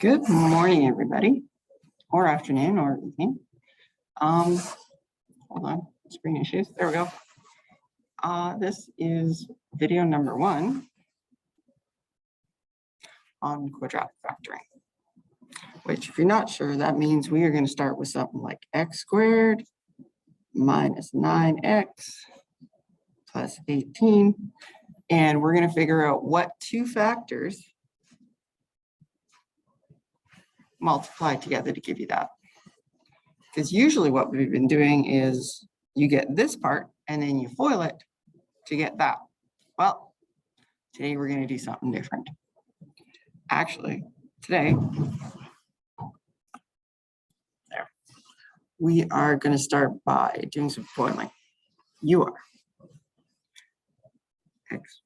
Good morning, everybody, or afternoon, or evening. Hold on, screen issues. There we go. This is video number 1 on quadratic factoring, which, if you're not sure, that means we are going to start with something like x squared minus 9x plus 18, and we're going to figure out what two factors multiply together to give you that. Because usually what we've been doing is you get this part and then you FOIL it to get that. Well, today we're going to do something different. Actually, today, we are going to start by doing some FOILing. You are. X.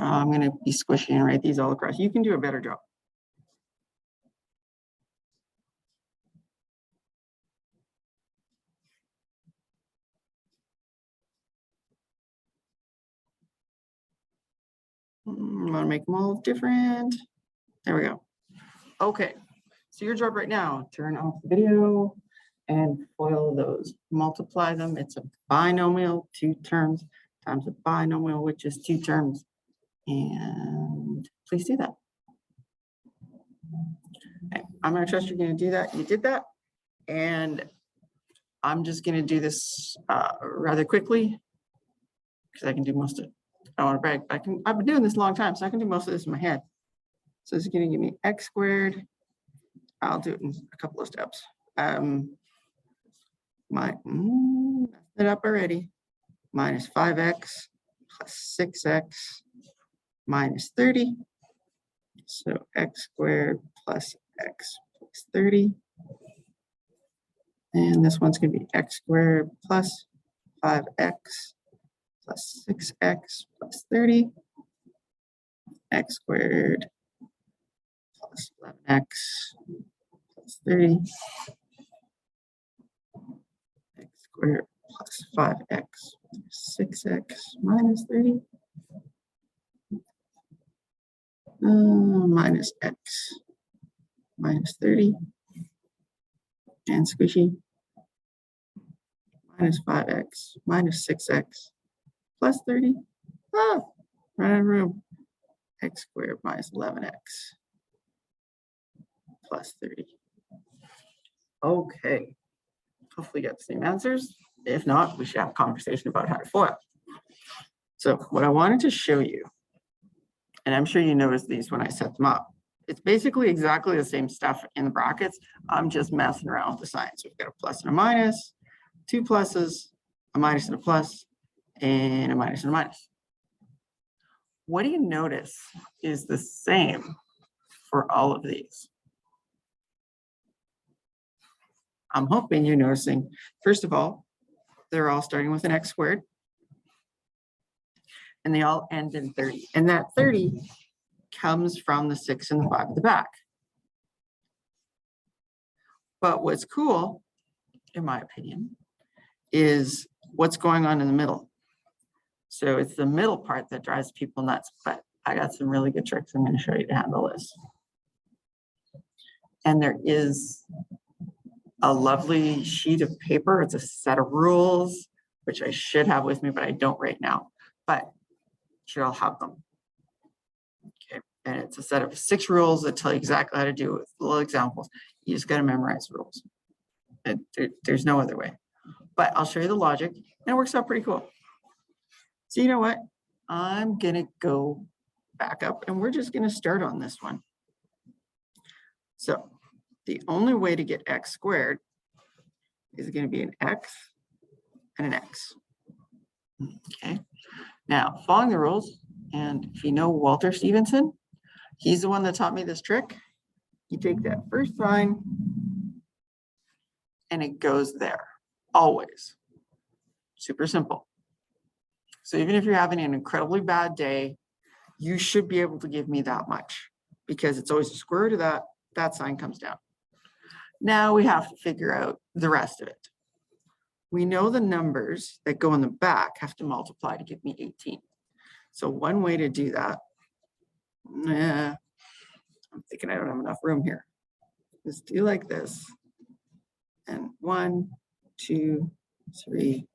I'm going to be squishing and write these all across. You can do a better job. I want to make them all different. There we go. Okay, so your job right now, turn off the video and FOIL those. Multiply them. It's a binomial, 2 terms, times a binomial, which is 2 terms. And please do that. Okay, I'm going to trust you're going to do that. You did that. And I'm just going to do this rather quickly because I can do most of it. I don't want to brag. I've been doing this a long time, so I can do most of this in my head. So it's going to give me x squared. I'll do it in a couple of steps. Messed it up already. Minus 5x plus 6x minus 30. So x squared plus x plus 30. And this one's going to be x squared plus 5x plus 6x plus 30. X squared plus 11x plus 30. X squared plus 5x plus 6x minus 30. Minus x minus 30. And squishy. Minus 5x minus 6x plus 30. Oh, run out of room. X squared minus 11x plus 30. Okay. Hopefully you get the same answers. If not, we should have a conversation about how to FOIL. So what I wanted to show you, and I'm sure you noticed these when I set them up, it's basically exactly the same stuff in the brackets. I'm just messing around with the signs. We've got a plus and a minus, 2 pluses, a minus and a plus, and a minus and a minus. What do you notice is the same for all of these? I'm hoping you're noticing, first of all, they're all starting with an x squared, and they all end in 30. And that 30 comes from the 6 and the 5 at the back. But what's cool, in my opinion, is what's going on in the middle. So it's the middle part that drives people nuts, but I got some really good tricks I'm going to show you to handle this. And there is a lovely sheet of paper. It's a set of rules, which I should have with me, but I don't right now, but should all have them. Okay, and it's a set of 6 rules that tell you exactly how to do it with little examples. You just got to memorize the rules. There's no other way, but I'll show you the logic, and it works out pretty cool. So you know what? I'm going to go back up, and we're just going to start on this one. So the only way to get x squared is going to be an x and an x. Okay. Now, following the rules, and if you know Walter Stevenson, he's the one that taught me this trick. You take that first sign, and it goes there, always. Super simple. So even if you're having an incredibly bad day, you should be able to give me that much because it's always the square root of that that sign comes down. Now we have to figure out the rest of it. We know the numbers that go in the back have to multiply to give me 18. So one way to do that, I'm thinking I don't have enough room here, is do like this. And 1, 2, 3,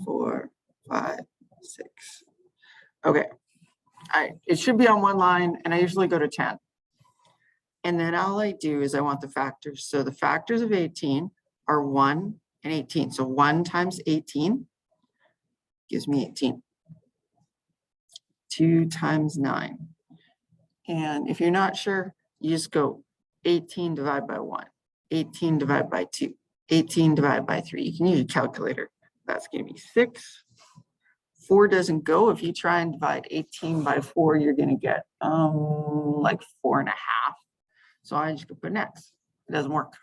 4, 5, 6. Okay, it should be on one line, and I usually go to 10. And then all I do is I want the factors. So the factors of 18 are 1 and 18. So 1 times 18 gives me 18. 2 times 9. And if you're not sure, you just go 18 divided by 1, 18 divided by 2, 18 divided by 3. You can use a calculator. That's going to be 6. 4 doesn't go. If you try and divide 18 by 4, you're going to get like 4.5. So I just put an X. It doesn't work.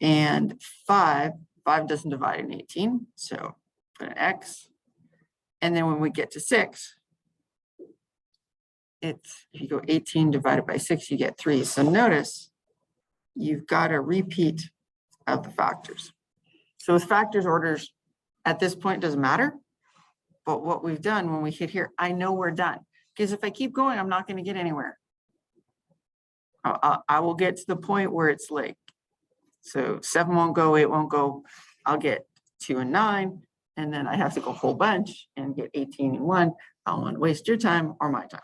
And 5 doesn't divide in 18. So put an X. And then when we get to 6, it's, if you go 18 divided by 6, you get 3. So notice you've got a repeat of the factors. So with factors, orders at this point doesn't matter. But what we've done when we hit here, I know we're done. Because if I keep going, I'm not going to get anywhere. I will get to the point where it's like, so 7 won't go, 8 won't go. I'll get 2 and 9, and then I have to go a whole bunch and get 18 and 1. I don't want to waste your time or my time.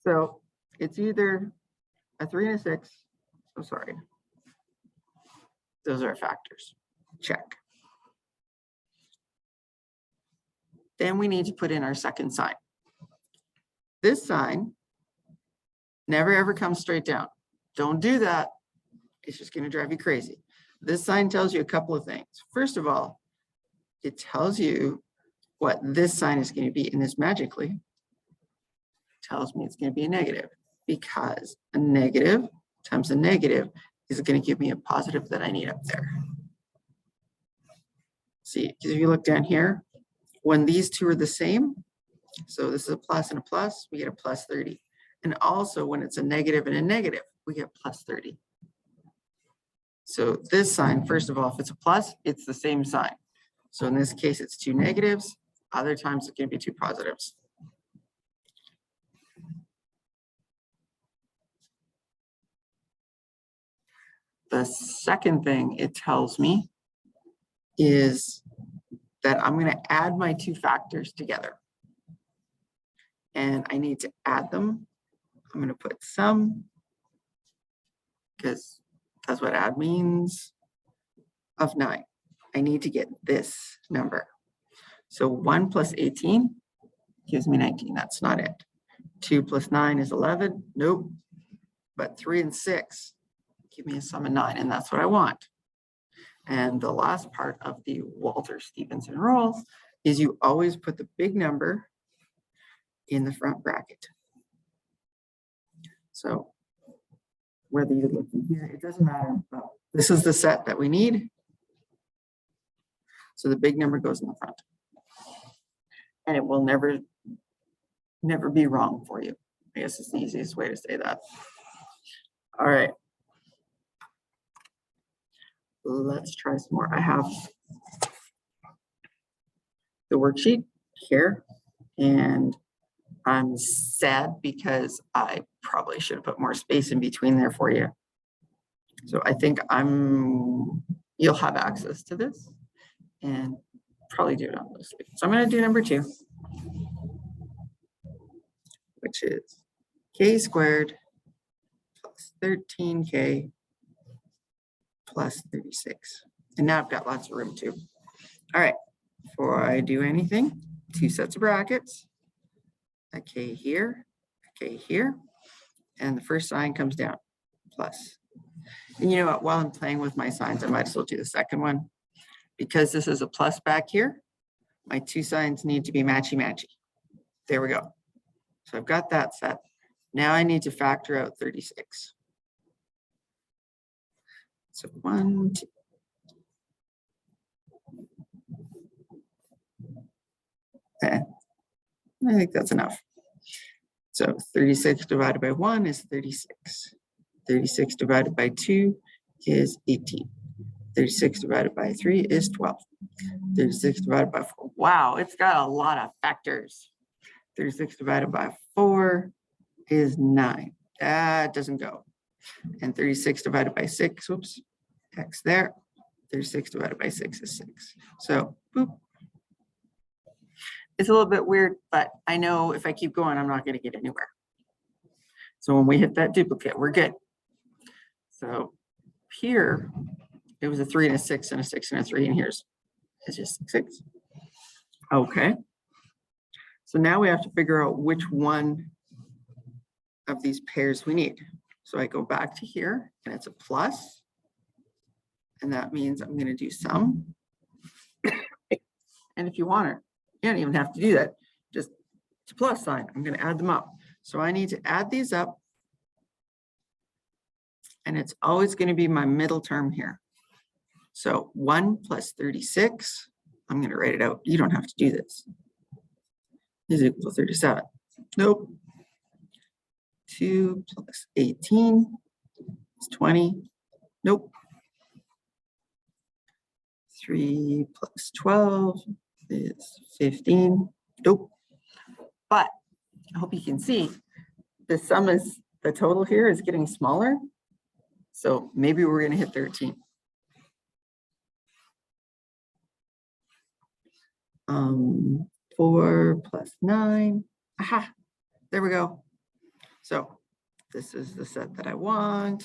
So it's either a 3 and a 6. I'm sorry. Those are factors. Check. Then we need to put in our second sign. This sign never ever comes straight down. Don't do that. It's just going to drive you crazy. This sign tells you a couple of things. First of all, it tells you what this sign is going to be, and this magically tells me it's going to be a negative, because a negative times a negative is going to give me a positive that I need up there. See, because if you look down here, when these two are the same, so this is a plus and a plus, we get a plus 30. And also when it's a negative and a negative, we get plus 30. So this sign, first of all, if it's a plus, it's the same sign. So in this case, it's 2 negatives. Other times it's going to be 2 positives. The second thing it tells me is that I'm going to add my 2 factors together. And I need to add them. I'm going to put sum, because that's what add means, of 9. I need to get this number. So 1 plus 18 gives me 19. That's not it. 2 plus 9 is 11. Nope. But 3 and 6 give me a sum of 9, and that's what I want. And the last part of the Walter Stevenson rule is you always put the big number in the front bracket. So whether you look in here, it doesn't matter. This is the set that we need. So the big number goes in the front. And it will never be wrong for you. I guess it's the easiest way to say that. All right. Let's try some more. I have the worksheet here, and I'm sad because I probably should have put more space in between there for you. So I think you'll have access to this and probably do it on this week. So I'm going to do number 2, which is k squared plus 13k plus 36. And now I've got lots of room too. All right, before I do anything, 2 sets of brackets, a k here, a k here, and the first sign comes down, plus. And you know what, while I'm playing with my signs, I might as well do the second one. Because this is a plus back here, my 2 signs need to be matchy-matchy. There we go. So I've got that set. Now I need to factor out 36. So 1, 2. I think that's enough. So 36 divided by 1 is 36. 36 divided by 2 is 18. 36 divided by 3 is 12. 36 divided by 4. Wow, it's got a lot of factors. 36 divided by 4 is 9. That doesn't go. And 36 divided by 6, whoops, X there. 36 divided by 6 is 6. So, boop. It's a little bit weird, but I know if I keep going, I'm not going to get anywhere. So when we hit that duplicate, we're good. So here, it was a 3 and a 6 and a 6 and a 3, and here's it's just 6. Okay. So now we have to figure out which one of these pairs we need. So I go back to here, and it's a plus. And that means I'm going to do sum. And if you want it, you don't even have to do that. Just it's a plus sign. I'm going to add them up. So I need to add these up. And it's always going to be my middle term here. So 1 plus 36, I'm going to write it out. You don't have to do this. Is equal to 37. Nope. 2 plus 18 is 20. Nope. 3 plus 12 is 15. Nope. But I hope you can see the sum is, the total here is getting smaller. So maybe we're going to hit 13. 4 plus 9. Aha, there we go. So this is the set that I want.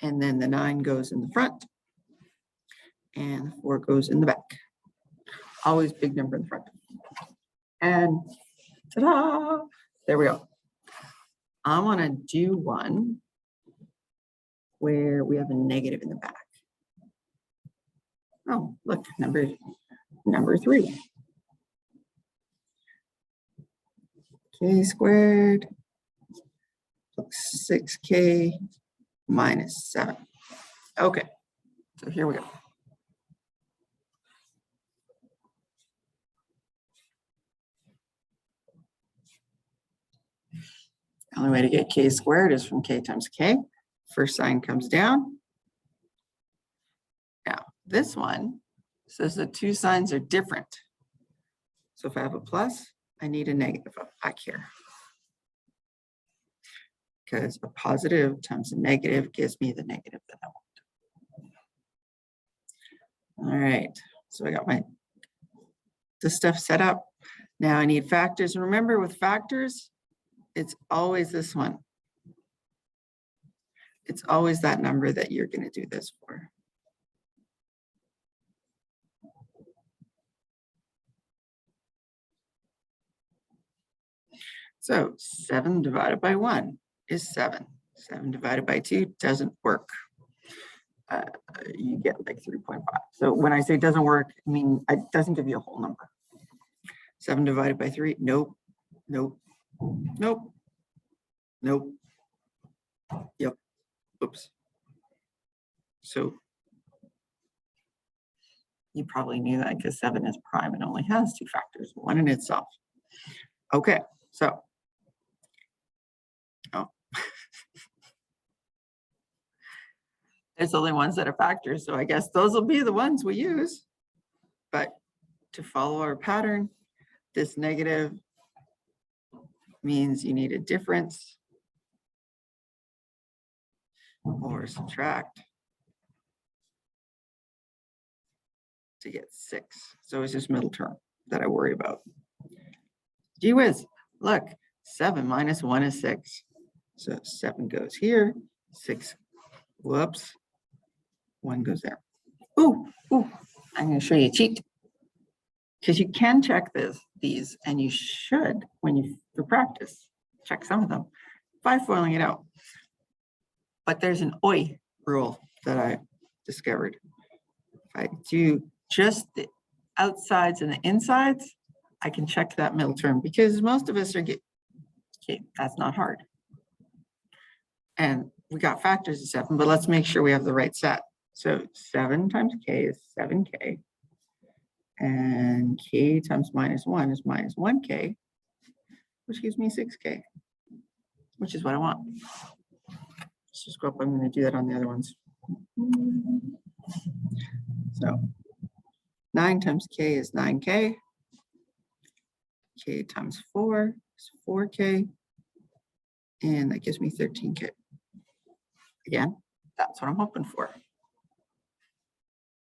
And then the 9 goes in the front. And the 4 goes in the back. Always big number in the front. And ta-da! There we go. I want to do one where we have a negative in the back. Oh, look, number 3. K squared plus 6K minus 7. Okay, so here we go. The only way to get K squared is from K times K. First sign comes down. Now, this one says the two signs are different. So if I have a plus, I need a negative up back here. Because a positive times a negative gives me the negative that I want. All right, so I got this stuff set up. Now I need factors. And remember, with factors, it's always this one. It's always that number that you're going to do this for. So 7 divided by 1 is 7. 7 divided by 2 doesn't work. You get like 3.5. So when I say doesn't work, I mean, it doesn't give you a whole number. 7 divided by 3, nope, nope, nope, nope, yep, oops. So you probably knew that because 7 is prime and only has 2 factors, one in itself. Okay, so, oh. There's only ones that are factors, so I guess those will be the ones we use. But to follow our pattern, this negative means you need a difference or subtract to get 6. So it's just middle term that I worry about. Gee whiz, look, 7 minus 1 is 6. So 7 goes here, 6, whoops, 1 goes there. Ooh, I'm going to show you a cheat. Because you can check these, and you should, when you for practice, check some of them by foiling it out. But there's an OI rule that I discovered. If I do just the outsides and the insides, I can check that middle term because most of us are okay, that's not hard. And we got factors of 7, but let's make sure we have the right set. So 7 times K is 7K. And k times minus 1 is minus 1k, which gives me 6k, which is what I want. Let's just go up. I'm going to do that on the other ones. So 9 times k is 9k. K times 4 is 4k. And that gives me 13k. Again, that's what I'm hoping for.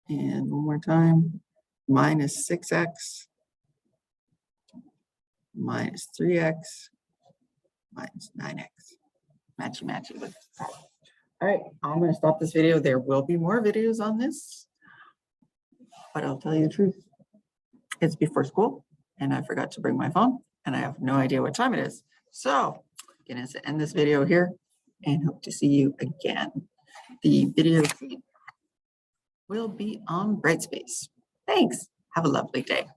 And one more time, minus 6x minus 3x minus 9x. Matchy matchy with that. All right, I'm going to stop this video. There will be more videos on this, but I'll tell you the truth. It's before school and I forgot to bring my phone and I have no idea what time it is. So I'm going to end this video here and hope to see you again. The video feed will be on Brightspace. Thanks. Have a lovely day.